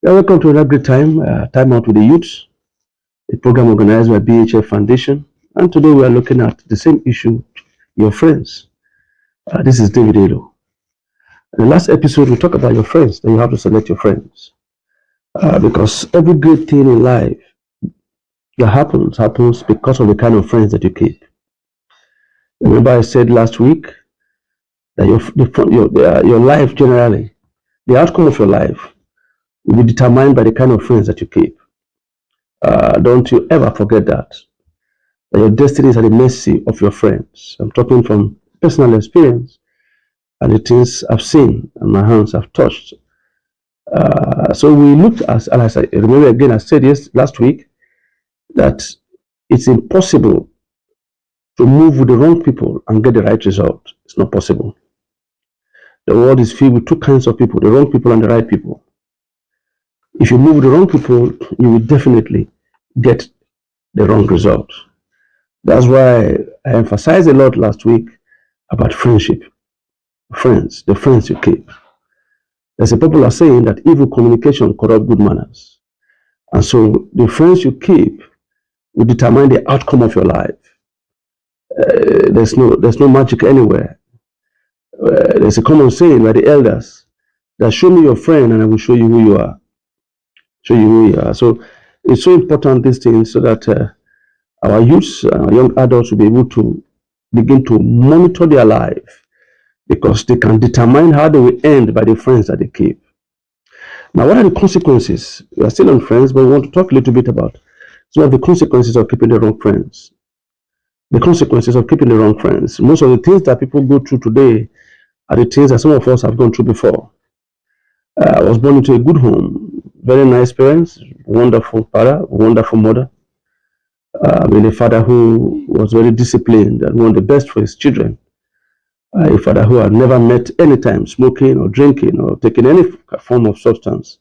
Yeah, welcome to another great time out with the youth, a program organized by BHF Foundation. And today we are looking at the same issue, your friends. This is David Elo. In the last episode, we talked about your friends, then you have to select your friends. Because every great thing in life that happens because of the kind of friends that you keep. Remember, I said last week that your life generally, the outcome of your life, will be determined by the kind of friends that you keep. Don't you ever forget that. Your destiny is at the mercy of your friends. I'm talking from personal experience and the things I've seen and my hands have touched. So we looked at, and as I remember again, I said last week that it's impossible to move with the wrong people and get the right result. It's not possible. The world is filled with two kinds of people, the wrong people and the right people. If you move with the wrong people, you will definitely get the wrong result. That's why I emphasized a lot last week about friendship. Friends, the friends you keep. There's a popular saying that evil communication corrupts good manners. And so the friends you keep will determine the outcome of your life. There's no magic anywhere. There's a common saying by the elders that show me your friend and I will show you who you are. Show you who you are. So it's so important, these things, so that our youths, our young adults will be able to begin to monitor their life, because they can determine how they will end by the friends that they keep. Now, what are the consequences? We are still on friends, but we want to talk a little bit about some of the consequences of keeping the wrong friends. The consequences of keeping the wrong friends. Most of the things that people go through today are the things that some of us have gone through before. I was born into a good home, very nice parents, wonderful father, wonderful mother. A father who was very disciplined and wanted the best for his children. A father who had never met any time smoking or drinking or taking any form of substance.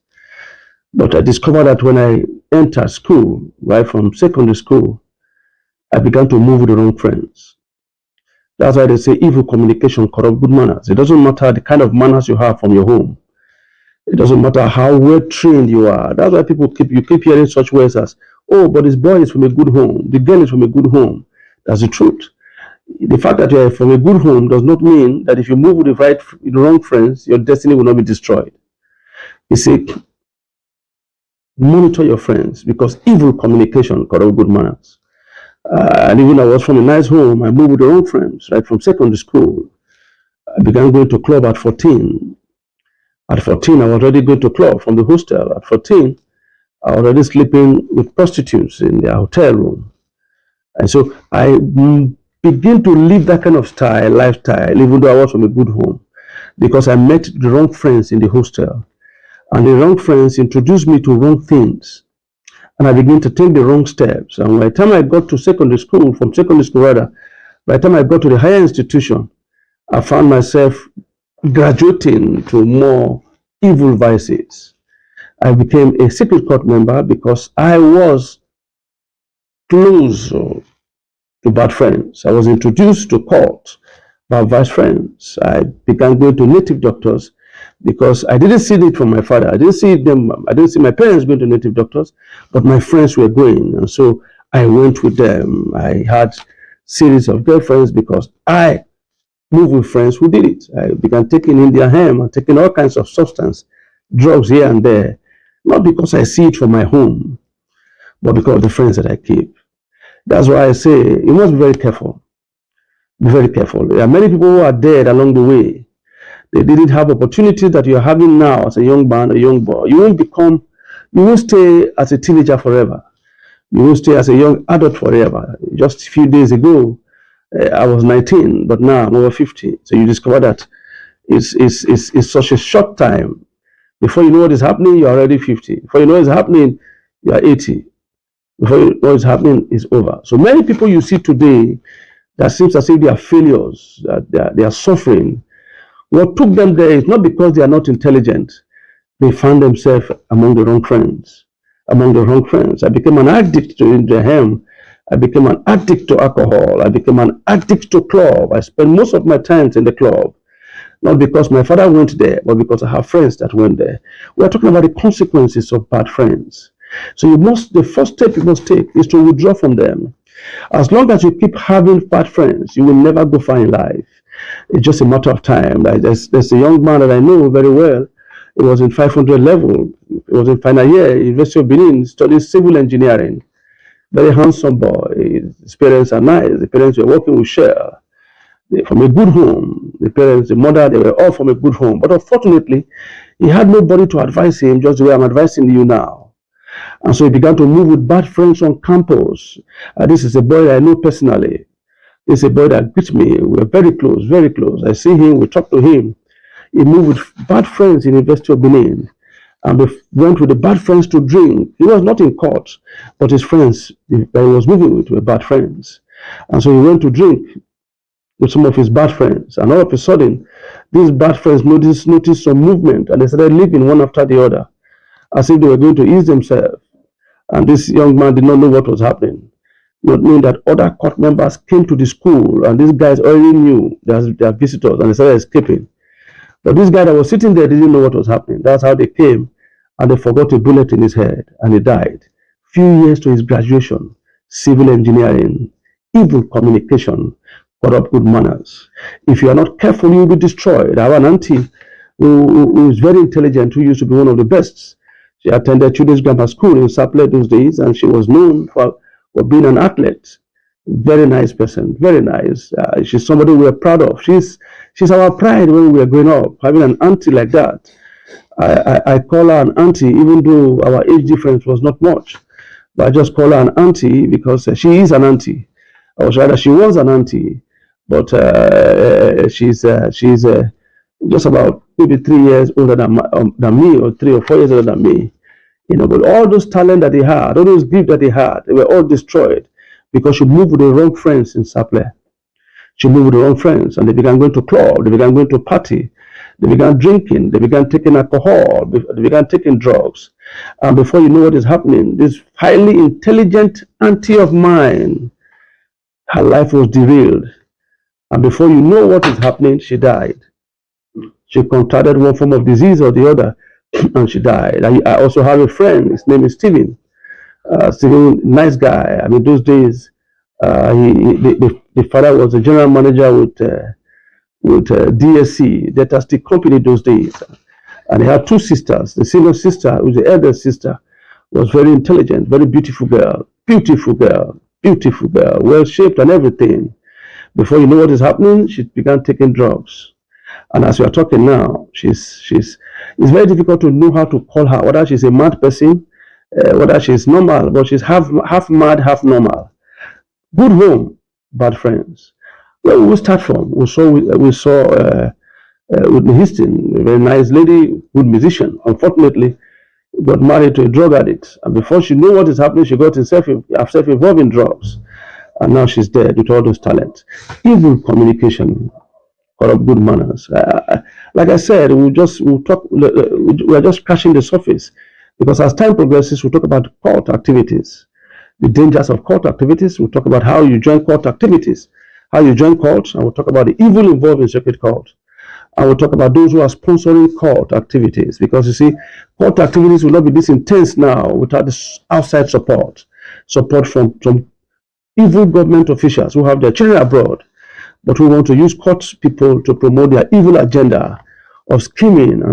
But I discovered that when I entered school, right from secondary school, I began to move with the wrong friends. That's why they say evil communication corrupts good manners. It doesn't matter the kind of manners you have from your home. It doesn't matter how well trained you are. That's why you keep hearing such words as, "Oh, but this boy is from a good home. The girl is from a good home." That's the truth. The fact that you are from a good home does not mean that if you move with the wrong friends, your destiny will not be destroyed. You see, monitor your friends, because evil communication corrupts good manners. And even I was from a nice home, I moved with the wrong friends, right from secondary school. I began going to club at 14. At 14, I was already going to club from the hostel. At 14, I was already sleeping with prostitutes in their hotel room. And so I begin to live that kind of lifestyle, even though I was from a good home, because I met the wrong friends in the hostel. And the wrong friends introduced me to wrong things. And I began to take the wrong steps. And by the time I got to secondary school, by the time I got to the higher institution, I found myself graduating to more evil vices. I became a secret court member because I was close to bad friends. I was introduced to court by bad friends. I began going to native doctors because I didn't see it from my father. I didn't see my parents going to native doctors, but my friends were going. And so I went with them. I had series of girlfriends because I moved with friends who did it. I began taking Indian hemp and taking all kinds of substance, drugs here and there, not because I see it from my home, but because of the friends that I keep. That's why I say you must be very careful. Be very careful. There are many people who are dead along the way. They didn't have opportunities that you're having now as a young man, a young boy. You won't stay as a teenager forever. You won't stay as a young adult forever. Just a few days ago, I was 19, but now I'm over 50. So you discover that it's such a short time. Before you know what is happening, you're already 50. Before you know what's happening, you're 80. Before you know what's happening, it's over. So many people you see today that seems as if they are failures, that they are suffering. What took them there is not because they are not intelligent. They found themselves among the wrong friends. Among the wrong friends. I became an addict to the hemp. I became an addict to alcohol. I became an addict to club. I spent most of my time in the club. Not because my father went there, but because I have friends that went there. We are talking about the consequences of bad friends. So the first step you must take is to withdraw from them. As long as you keep having bad friends, you will never go far in life. It's just a matter of time. Like there's a young man that I know very well. He was in 500 level. He was in final year, University of Benin, studying civil engineering. Very handsome boy. His parents are nice. The parents were working with Shell. From a good home. The parents, the mother, they were all from a good home. But unfortunately, he had nobody to advise him just the way I'm advising you now. And so he began to move with bad friends on campus. This is a boy that I know personally. This is a boy that greets me. We're very close, very close. I see him, we talk to him. He moved with bad friends in the University of Benin. And we went with the bad friends to drink. He was not in court, but his friends that he was moving with were bad friends. And so he went to drink with some of his bad friends. And all of a sudden, these bad friends noticed some movement, and they started leaving one after the other, as if they were going to ease themselves. And this young man did not know what was happening, not knowing that other court members came to the school, and these guys already knew their visitors, and they started escaping. But this guy that was sitting there didn't know what was happening. That's how they came, and they forgot a bullet in his head, and he died. Few years to his graduation, civil engineering, evil communication, corrupt good manners. If you are not careful, you will be destroyed. I have an auntie who is very intelligent, who used to be one of the best. She attended Children's Grammar School in Saple those days, and she was known for being an athlete. Very nice person, very nice. She's somebody we are proud of. She's our pride when we were growing up, having an auntie like that. I call her an auntie, even though our age difference was not much. But I just call her an auntie because she is an auntie. Or rather, she was an auntie. But she's just about maybe 3 years older than me, or 3 or 4 years older than me. But all those talent that they had, all those gifts that they had, they were all destroyed because she moved with the wrong friends in Saple. She moved with the wrong friends, and they began going to club, they began going to party, they began drinking, they began taking alcohol, they began taking drugs. And before you know what is happening, this highly intelligent auntie of mine, her life was derailed. And before you know what is happening, she died. She contracted one form of disease or the other, and she died. I also have a friend, his name is Steven. Steven, nice guy. I mean, those days, the father was a general manager with DSC, Data Stick Company those days. And he had 2 sisters. The senior sister, who was the elder sister, was very intelligent, very beautiful girl, well shaped and everything. Before you know what is happening, she began taking drugs. And as we are talking now, it's very difficult to know how to call her, whether she's a mad person, whether she's normal, but she's half mad, half normal. Good home, bad friends. Where we start from? We saw Whitney Houston, a very nice lady, good musician. Unfortunately, got married to a drug addict, and before she knew what is happening, she got herself involved in drugs, and now she's dead with all those talents. Evil communication, corrupt good manners. Like I said, we are just scratching the surface, because as time progresses, we'll talk about cult activities, the dangers of cult activities. We'll talk about how you join cult activities, how you join cults, and we'll talk about the evil involved in secret cult. And we'll talk about those who are sponsoring cult activities, because you see, cult activities will not be this intense now without this outside support from evil government officials who have their children abroad, but who want to use cult people to promote their evil agenda of scheming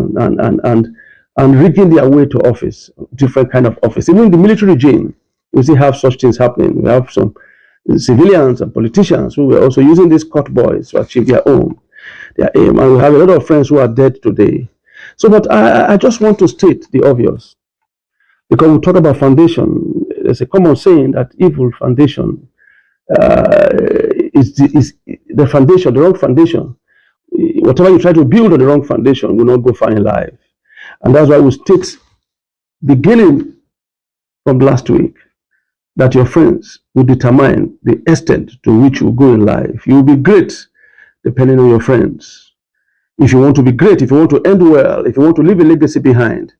and rigging their way to office, different kind of office. Even in the military regime, we still have such things happening. We have some civilians and politicians who were also using these cult boys to achieve their aim. And we have a lot of friends who are dead today. So, but I just want to state the obvious, because we talk about foundation. There's a common saying that evil foundation is the foundation, the wrong foundation. Whatever you try to build on the wrong foundation will not go far in life. And that's why we state, beginning from last week, that your friends will determine the extent to which you go in life. You will be great depending on your friends. If you want to be great, if you want to end well, if you want to leave a legacy behind,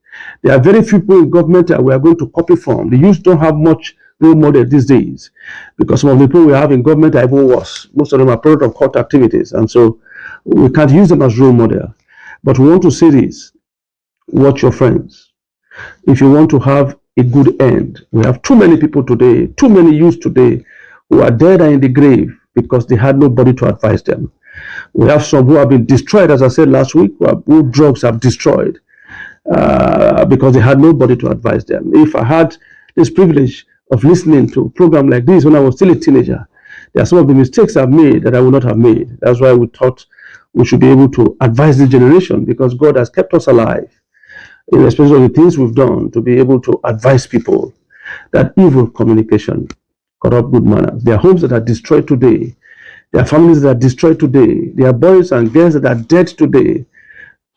there are very few people in government that we are going to copy from. The youth don't have much role model these days, because some of the people we have in government are even worse. Most of them are product of cult activities. And so We can't use them as role model. But we want to say this: watch your friends. If you want to have a good end, we have too many people today, too many youths today, who are dead and in the grave because they had nobody to advise them. We have some who have been destroyed, as I said last week, who drugs have destroyed because they had nobody to advise them. If I had this privilege of listening to a program like this when I was still a teenager, there are some of the mistakes I've made that I would not have made. That's why we thought we should be able to advise this generation, because God has kept us alive, especially of the things we've done, to be able to advise people that evil communication, corrupt good manners. There are homes that are destroyed today. There are families that are destroyed today. There are boys and girls that are dead today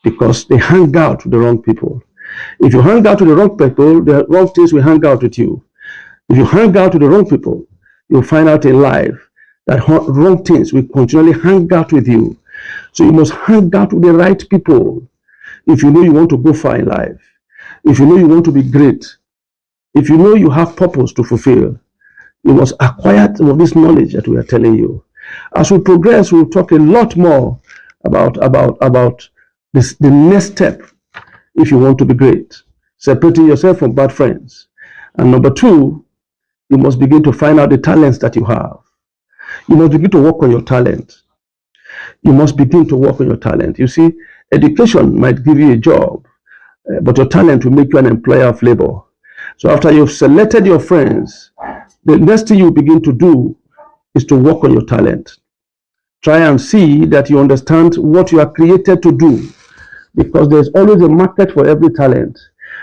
because they hang out with the wrong people. If you hang out with the wrong people, the wrong things will hang out with you. If you hang out with the wrong people, you'll find out in life that wrong things will continually hang out with you. So you must hang out with the right people. If you know you want to go far in life, if you know you want to be great, if you know you have purpose to fulfill, you must acquire some of this knowledge that we are telling you. As we progress, we'll talk a lot more about this, the next step if you want to be great. Separating yourself from bad friends. And number two, you must begin to find out the talents that you have. You must begin to work on your talent. You must begin to work on your talent. You see, education might give you a job, but your talent will make you an employer of labor. So after you've selected your friends, the next thing you begin to do is to work on your talent. Try and see that you understand what you are created to do, because there's always a market for every talent.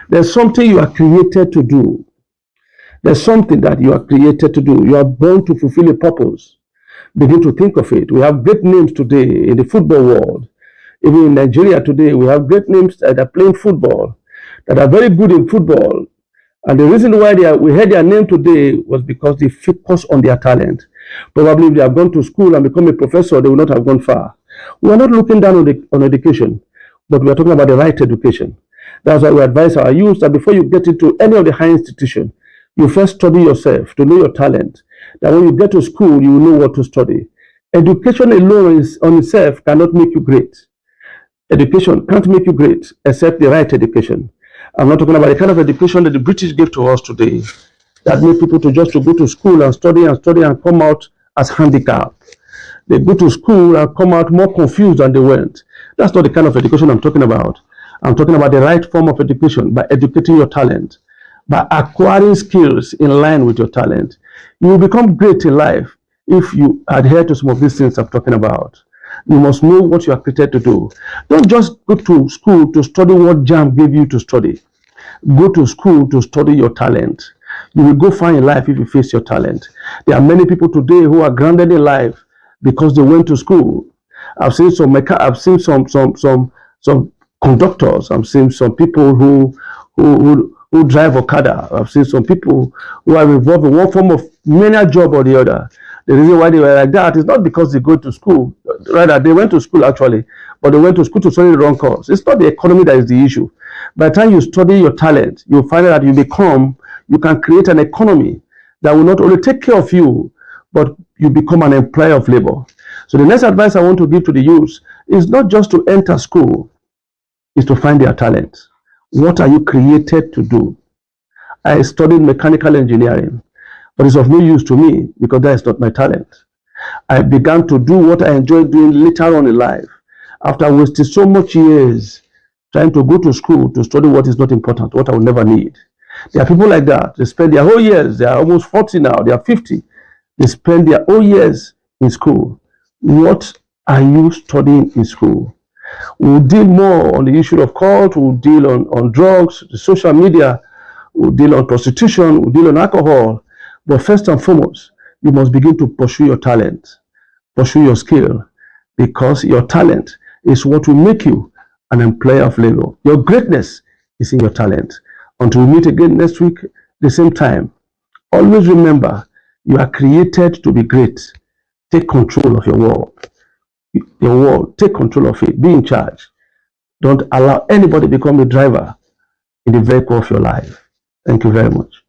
There's something you are created to do. There's something that you are created to do. You are born to fulfill a purpose. Begin to think of it. We have great names today in the football world. Even in Nigeria today, we have great names that are playing football, that are very good in football. And the reason why we heard their name today was because they focus on their talent. Probably if they have gone to school and become a professor, they will not have gone far. We are not looking down on education, but we are talking about the right education. That's why we advise our youth that before you get into any of the higher institutions, you first study yourself to know your talent. That when you get to school, you will know what to study. Education alone on itself cannot make you great. Education can't make you great except the right education. I'm not talking about the kind of education that the British gave to us today, that made people to go to school and study and come out as handicapped. They go to school and come out more confused than they went. That's not the kind of education I'm talking about. I'm talking about the right form of education, by educating your talent, by acquiring skills in line with your talent. You will become great in life if you adhere to some of these things I'm talking about. You must know what you are created to do. Don't just go to school to study what JAM gave you to study. Go to school to study your talent. You will go far in life if you face your talent. There are many people today who are grounded in life because they went to school. I've seen some conductors. I've seen some people who drive Okada. I've seen some people who are involved in one form of manual job or the other. The reason why they were like that is not because they go to school. Rather, they went to school actually, but they went to school to study the wrong course. It's not the economy that is the issue. By the time you study your talent, you'll find out that you can create an economy that will not only take care of you, but you become an employer of labor. So the next advice I want to give to the youth is not just to enter school, is to find their talent. What are you created to do? I studied mechanical engineering, but it's of no use to me because that is not my talent. I began to do what I enjoyed doing later on in life, after I wasted so much years trying to go to school to study what is not important, what I will never need. There are people like that. They spend their whole years, they are almost 40 now, they are 50. They spend their whole years in school. What are you studying in school? We'll deal more on the issue of cult, we'll deal on drugs, the social media, we'll deal on prostitution, we'll deal on alcohol. But first and foremost, you must begin to pursue your talent, pursue your skill, because your talent is what will make you an employer of labor. Your greatness is in your talent. Until we meet again next week, the same time, always remember, you are created to be great. Take control of your world. Your world, take control of it. Be in charge. Don't allow anybody to become a driver in the vehicle of your life. Thank you very much.